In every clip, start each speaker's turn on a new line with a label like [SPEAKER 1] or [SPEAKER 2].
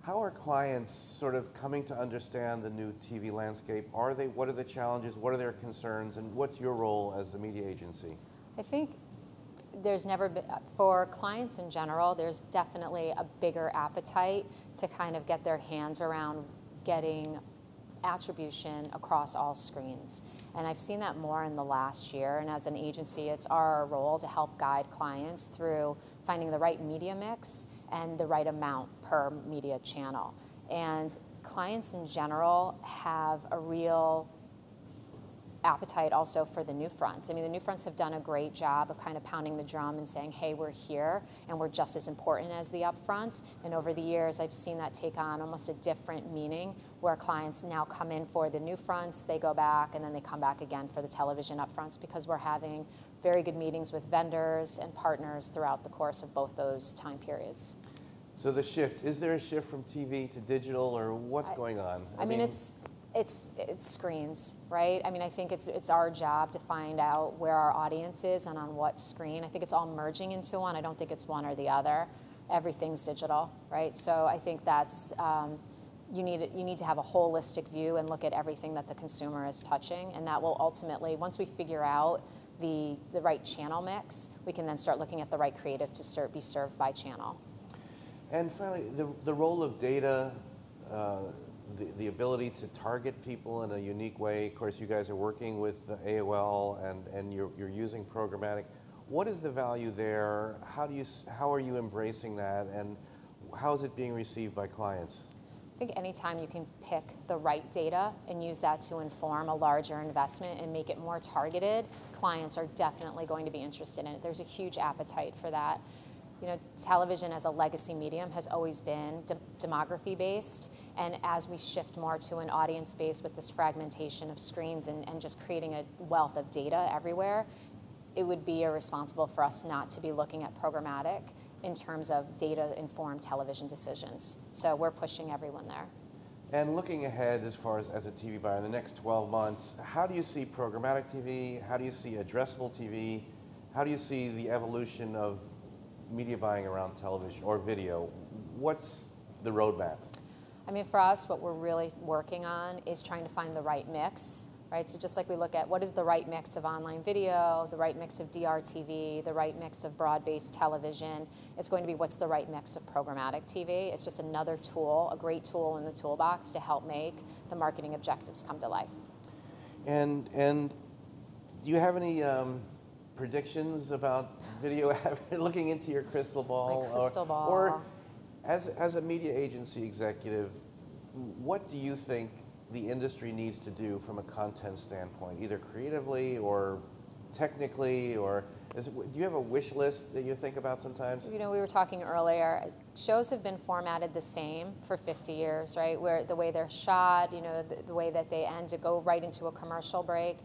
[SPEAKER 1] How are clients sort of coming to understand the new TV landscape? What are the challenges? What are their concerns? And what's your role as a media agency?
[SPEAKER 2] I think there's never been, for clients in general, there's definitely a bigger appetite to kind of get their hands around getting attribution across all screens. And I've seen that more in the last year. And as an agency, it's our role to help guide clients through finding the right media mix and the right amount per media channel. And clients in general have a real appetite also for the new fronts. I mean, the new fronts have done a great job of kind of pounding the drum and saying, hey, we're here and we're just as important as the upfronts. And over the years, I've seen that take on almost a different meaning where clients now come in for the new fronts, they go back, and then they come back again for the television upfronts because we're having very good meetings with vendors and partners throughout the course of both those time periods.
[SPEAKER 1] So the shift, is there a shift from TV to digital, or what's going on?
[SPEAKER 2] I mean, it's screens, right? I mean, I think it's our job to find out where our audience is and on what screen. I think it's all merging into one. I don't think it's one or the other. Everything's digital, right? So I think that's, you need to have a holistic view and look at everything that the consumer is touching, and that will ultimately, once we figure out the right channel mix, we can then start looking at the right creative to be served by channel.
[SPEAKER 1] And finally, the role of data, the ability to target people in a unique way. Of course, you guys are working with AOL and you're using programmatic. What is the value there? How are you embracing that, and how is it being received by clients?
[SPEAKER 2] I think anytime you can pick the right data and use that to inform a larger investment and make it more targeted, clients are definitely going to be interested in it. There's a huge appetite for that. You know, television as a legacy medium has always been demography based, and as we shift more to an audience base with this fragmentation of screens and just creating a wealth of data everywhere, it would be irresponsible for us not to be looking at programmatic in terms of data-informed television decisions. So we're pushing everyone there.
[SPEAKER 1] And looking ahead as far as a TV buyer in the next 12 months, how do you see programmatic TV? How do you see addressable TV? How do you see the evolution of media buying around television or video? What's the roadmap?
[SPEAKER 2] I mean, for us, what we're really working on is trying to find the right mix, right? So just like we look at what is the right mix of online video, the right mix of DRTV, the right mix of broad-based television, it's going to be what's the right mix of programmatic TV. It's just another tool, a great tool in the toolbox to help make the marketing objectives come to life. And
[SPEAKER 1] do you have any predictions about video, looking into your crystal ball?
[SPEAKER 2] My crystal ball.
[SPEAKER 1] Or as a media agency executive, what do you think the industry needs to do from a content standpoint, either creatively or technically, or do you have a wish list that you think about sometimes?
[SPEAKER 2] You know, we were talking earlier, shows have been formatted the same for 50 years, right? Where the way they're shot, you know, the way that they end to go right into a commercial break.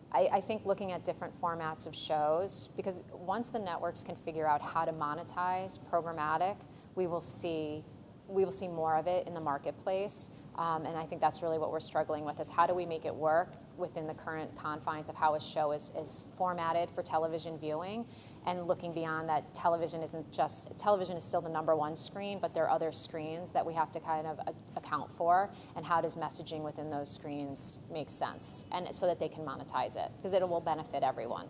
[SPEAKER 2] I think looking at different formats of shows, because once the networks can figure out how to monetize programmatic, we will see more of it in the marketplace. And I think that's really what we're struggling with, is how do we make it work within the current confines of how a show is formatted for television viewing, and looking beyond that. Television is still the #1 screen, but there are other screens that we have to kind of account for, and how does messaging within those screens make sense, and so that they can monetize it, because it will benefit everyone.